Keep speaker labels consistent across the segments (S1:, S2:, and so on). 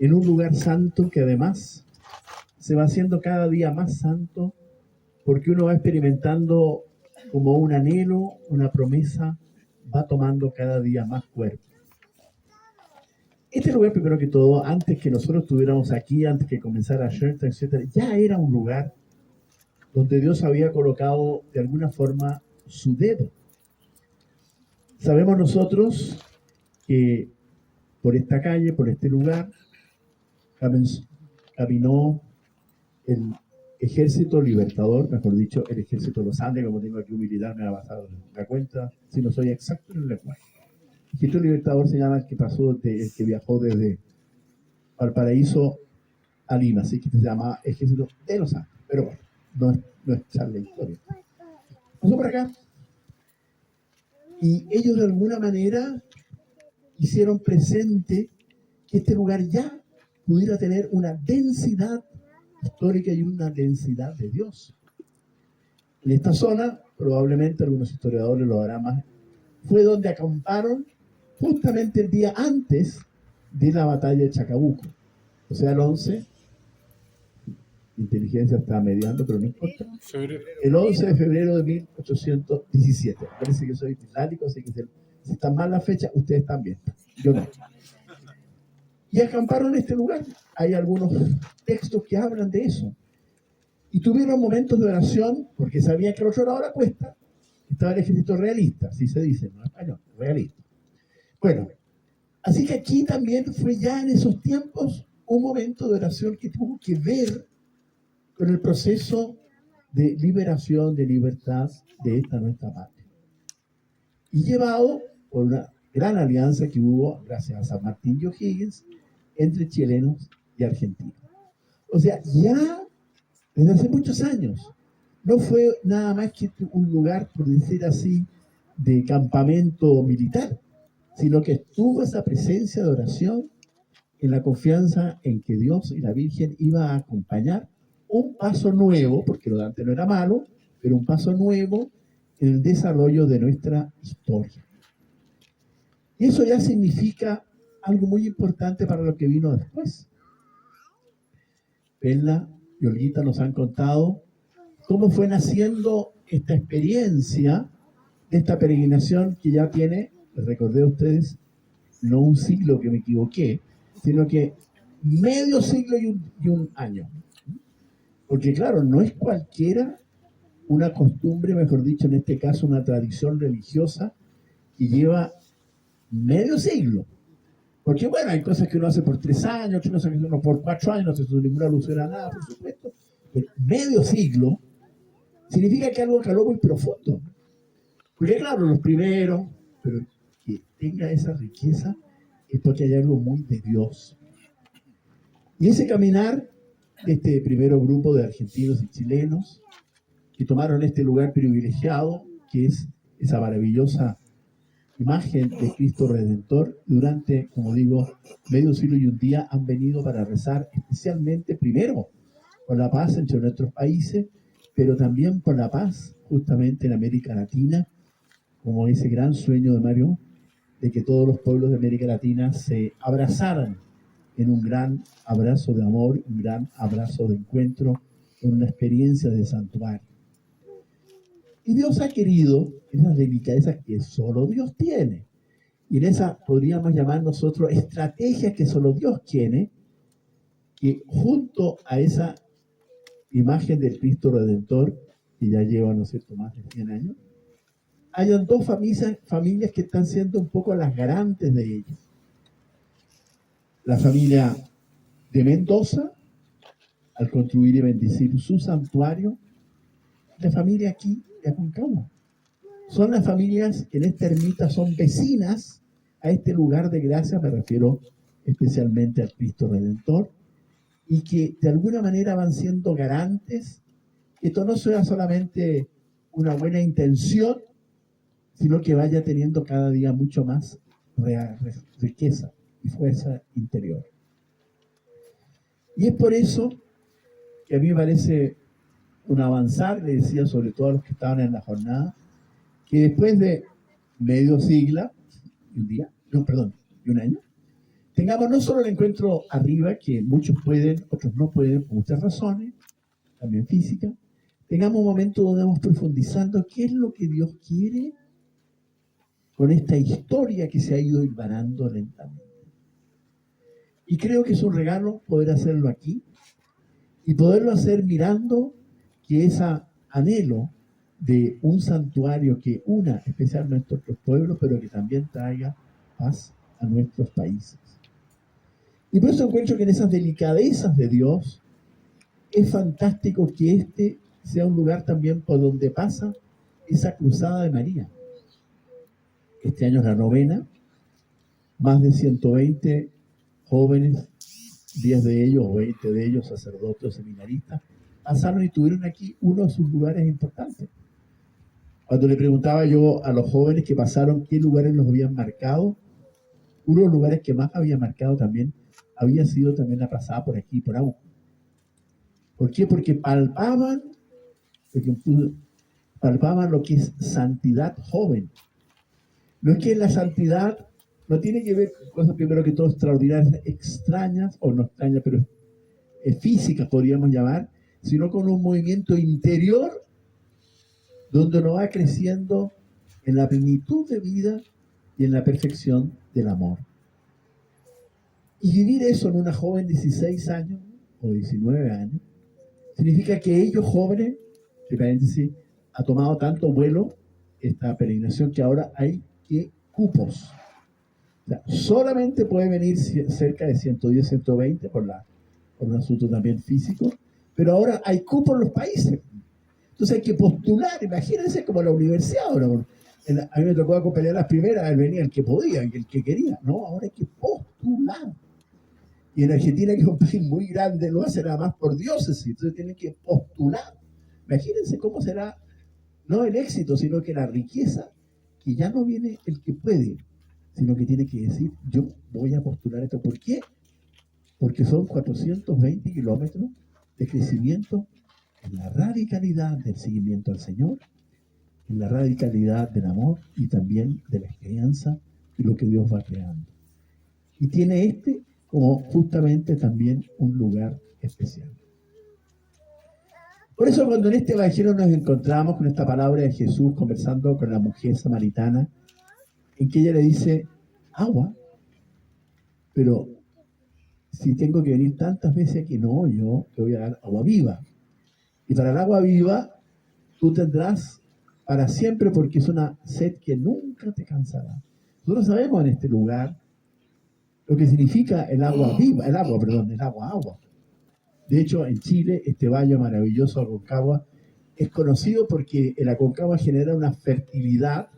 S1: en un lugar santo que además se va haciendo cada día más santo porque uno va experimentando como un anhelo, una promesa, va tomando cada día más cuerpo. Este lugar, primero que todo, antes que nosotros estuviéramos aquí, antes que comenzara Shelter, etc., ya era un lugar donde Dios había colocado de alguna forma su dedo. Sabemos nosotros que por esta calle, por este lugar, caminó el Ejército Libertador, mejor dicho, el Ejército de los Andes, como tengo aquí un militar, me va a pasar la cuenta, si no soy exacto en el lenguaje. El Ejército Libertador se llama el que pasó, el que viajó desde Valparaíso a Lima, así que se llama Ejército de los Andes. Pero bueno, no es echar la historia. Pasó por acá y ellos de alguna manera hicieron presente que este lugar ya pudiera tener una densidad histórica y una densidad de Dios. En esta zona, probablemente algunos historiadores lo harán más, fue donde acamparon justamente el día antes de la batalla de Chacabuco. O sea, el 11, inteligencia está mediando, pero no importa. El 11 de febrero de 1817. Parece que soy islámico, así que si está mal la fecha, ustedes también. Yo no. Y acamparon en este lugar. Hay algunos textos que hablan de eso. Y tuvieron momentos de oración, porque sabían que al otro lado de la cuesta estaba el ejército realista, así se dice, no español, realista. Bueno, así que aquí también fue ya en esos tiempos un momento de oración que tuvo que ver con el proceso de liberación, de libertad de esta nuestra patria. Y llevado por una gran alianza que hubo, gracias a San Martín y O'Higgins, entre chilenos y argentinos. O sea, ya desde hace muchos años no fue nada más que un lugar, por decir así, de campamento militar, sino que estuvo esa presencia de oración en la confianza en que Dios y la Virgen iba a acompañar un paso nuevo, porque lo de antes no era malo, pero un paso nuevo en el desarrollo de nuestra historia. Y eso ya significa algo muy importante para lo que vino después. Perla y Olguita nos han contado cómo fue naciendo esta experiencia de esta peregrinación que ya tiene, les recordé a ustedes, no un siglo que me equivoqué, sino que medio siglo y un año. Porque claro, no es cualquiera una costumbre, mejor dicho, en este caso una tradición religiosa que lleva medio siglo. Porque bueno, hay cosas que uno hace por 3 años, otras cosas que uno por 4 años, no se hace ninguna alusión a nada, por supuesto. Pero medio siglo significa que algo caló muy profundo. Porque claro, los primeros, pero que tenga esa riqueza es porque hay algo muy de Dios. Y ese caminar de este primero grupo de argentinos y chilenos que tomaron este lugar privilegiado, que es esa maravillosa imagen de Cristo Redentor, durante, como digo, medio siglo y un día han venido para rezar especialmente primero por la paz entre nuestros países, pero también por la paz justamente en América Latina, como ese gran sueño de Mario, de que todos los pueblos de América Latina se abrazaran en un gran abrazo de amor, un gran abrazo de encuentro, en una experiencia de santuario. Y Dios ha querido esas delicadezas que solo Dios tiene. Y en esa podríamos llamar nosotros estrategias que solo Dios tiene, que junto a esa imagen del Cristo Redentor, que ya lleva, ¿no es cierto?, más de 100 años, hayan dos familias que están siendo un poco las garantes de ellos. La familia de Mendoza, al construir y bendecir su santuario, la familia aquí de Aconcagua. Son las familias que en esta ermita son vecinas a este lugar de gracia, me refiero especialmente al Cristo Redentor, y que de alguna manera van siendo garantes que esto no sea solamente una buena intención, sino que vaya teniendo cada día mucho más riqueza y fuerza interior. Y es por eso que a mí me parece un avanzar, le decía sobre todo a los que estaban en la jornada, que después de medio siglo y un día, no, perdón, y un año, tengamos no solo el encuentro arriba, que muchos pueden, otros no pueden, por muchas razones, también físicas, tengamos un momento donde vamos profundizando qué es lo que Dios quiere con esta historia que se ha ido hilvanando lentamente. Y creo que es un regalo poder hacerlo aquí y poderlo hacer mirando que ese anhelo de un santuario que una especialmente a nuestros pueblos, pero que también traiga paz a nuestros países. Y por eso encuentro que en esas delicadezas de Dios es fantástico que este sea un lugar también por donde pasa esa cruzada de María. Este año es la novena, más de 120 jóvenes, 10 de ellos o 20 de ellos, sacerdotes o seminaristas, pasaron y tuvieron aquí uno de sus lugares importantes. Cuando le preguntaba yo a los jóvenes que pasaron qué lugares los habían marcado, uno de los lugares que más había marcado también había sido también la pasada por aquí, por Auco. ¿Por qué? Porque palpaban lo que es santidad joven. No es que la santidad no tiene que ver con cosas primero que todo extraordinarias, extrañas, o no extrañas, pero físicas podríamos llamar, sino con un movimiento interior donde uno va creciendo en la plenitud de vida y en la perfección del amor. Y vivir eso en una joven de 16 años o 19 años, significa que ellos jóvenes, entre paréntesis, ha tomado tanto vuelo esta peregrinación que ahora hay que cupos. O sea, solamente puede venir cerca de 110, 120 por un asunto también físico, pero ahora hay cupos en los países. Entonces hay que postular, imagínense como la universidad ahora. A mí me tocó acompañar las primeras, él venía el que podía, el que quería. No, ahora hay que postular. Y en Argentina, que es un país muy grande, lo hacen nada más por diócesis, entonces tienen que postular. Imagínense cómo será, no el éxito, sino que la riqueza, que ya no viene el que puede, sino que tiene que decir, yo voy a postular esto. ¿Por qué? Porque son 420 kilómetros de crecimiento en la radicalidad del seguimiento al Señor, en la radicalidad del amor y también de la esperanza y lo que Dios va creando. Y tiene como justamente también un lugar especial. Por eso cuando en este evangelio nos encontramos con esta palabra de Jesús conversando con la mujer samaritana, en que ella le dice, agua, pero si tengo que venir tantas veces aquí, no, yo te voy a dar agua viva. Y para el agua viva, tú tendrás para siempre porque es una sed que nunca te cansará. Nosotros sabemos en este lugar lo que significa el agua viva, el agua. De hecho, en Chile, este valle maravilloso, Aconcagua, es conocido porque el Aconcagua genera una fertilidad,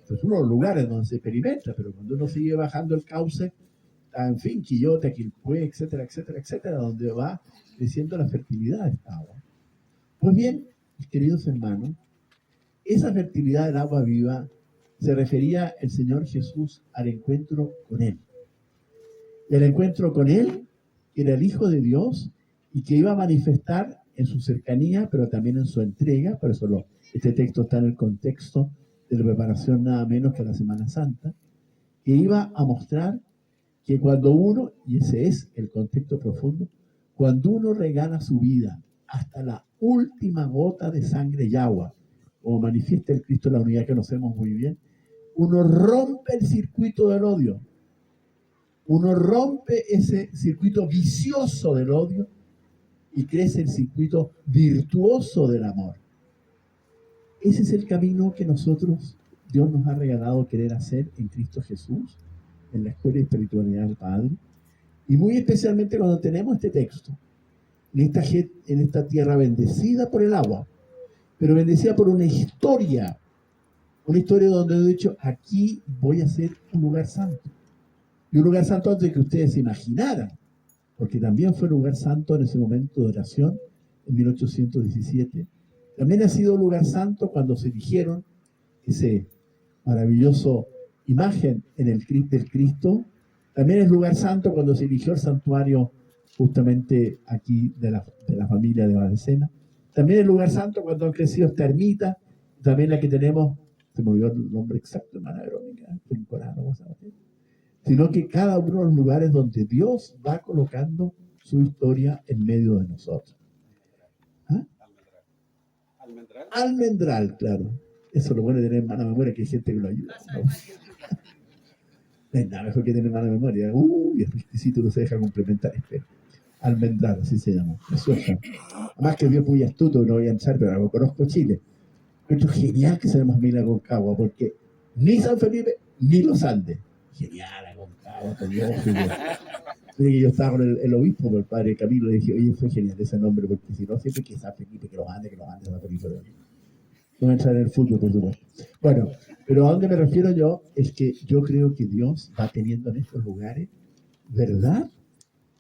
S1: pues uno de los lugares donde se experimenta, pero cuando uno sigue bajando el cauce, en fin, Quillota, Quilpué, etcétera, etcétera, etcétera, donde va creciendo la fertilidad de esta agua. Pues bien, mis queridos hermanos, esa fertilidad del agua viva se refería el Señor Jesús al encuentro con Él. El encuentro con Él, que era el Hijo de Dios y que iba a manifestar en su cercanía, pero también en su entrega. Por eso este texto está en el contexto de la preparación nada menos que la Semana Santa, que iba a mostrar que cuando uno, y ese es el contexto profundo, cuando uno regala su vida hasta la última gota de sangre y agua, como manifiesta el Cristo en la unidad que conocemos muy bien, uno rompe el circuito del odio. Uno rompe ese circuito vicioso del odio y crece el circuito virtuoso del amor. Ese es el camino que Dios nos ha regalado querer hacer en Cristo Jesús, en la escuela de espiritualidad del Padre, y muy especialmente cuando tenemos este texto, en esta tierra bendecida por el agua, pero bendecida por una historia donde he dicho, aquí voy a ser un lugar santo. Y un lugar santo antes de que ustedes se imaginaran, porque también fue lugar santo en ese momento de oración, en 1817. También ha sido lugar santo cuando se eligieron ese maravilloso imagen del Cristo. También es lugar santo cuando se eligió el santuario justamente aquí de la familia de Valcena. También es lugar santo cuando han crecido esta ermita, también la que tenemos, se me olvidó el nombre exacto, hermana Verónica, sino que cada uno de los lugares donde Dios va colocando su historia en medio de nosotros. ¿Ah? Almendral, claro. Eso es lo bueno de tener mala memoria, que hay gente que lo ayuda, ¿no? No hay nada mejor que tener mala memoria. Uy, el exquisito no se deja complementar, espero. Almendral, así se llama. Preciosa. Además que Dios es muy astuto, no voy a echar, pero lo conozco Chile. Esto es genial que se llama Mina Concagua, porque ni San Felipe ni los Andes. Genial, Aconcagua, Dios. Yo estaba con el obispo, con el padre Camilo, y le dije, oye, fue genial ese nombre, porque si no, siempre que San Felipe, que los Andes, San Felipe. No voy a entrar en el fútbol, por supuesto. Bueno, pero a dónde me refiero yo es que yo creo que Dios va teniendo en estos lugares, ¿verdad?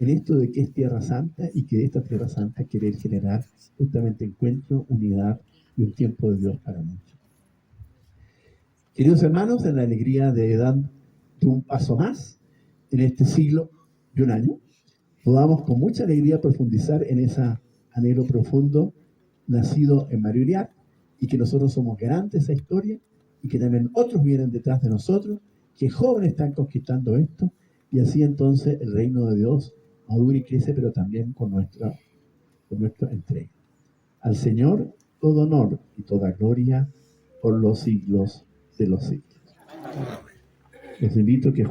S1: En esto de que es Tierra Santa y que de esta Tierra Santa quiere generar justamente encuentro, unidad y un tiempo de Dios para muchos. Queridos hermanos, en la alegría de dar un paso más en este siglo y un año, podamos con mucha alegría profundizar en ese anhelo profundo nacido en María Uriart, y que nosotros somos garantes de esa historia y que también otros vienen detrás de nosotros, que jóvenes están conquistando esto, y así entonces el reino de Dios madura y crece, pero también con nuestra entrega. Al Señor todo honor y toda gloria por los siglos de los siglos. Les invito a que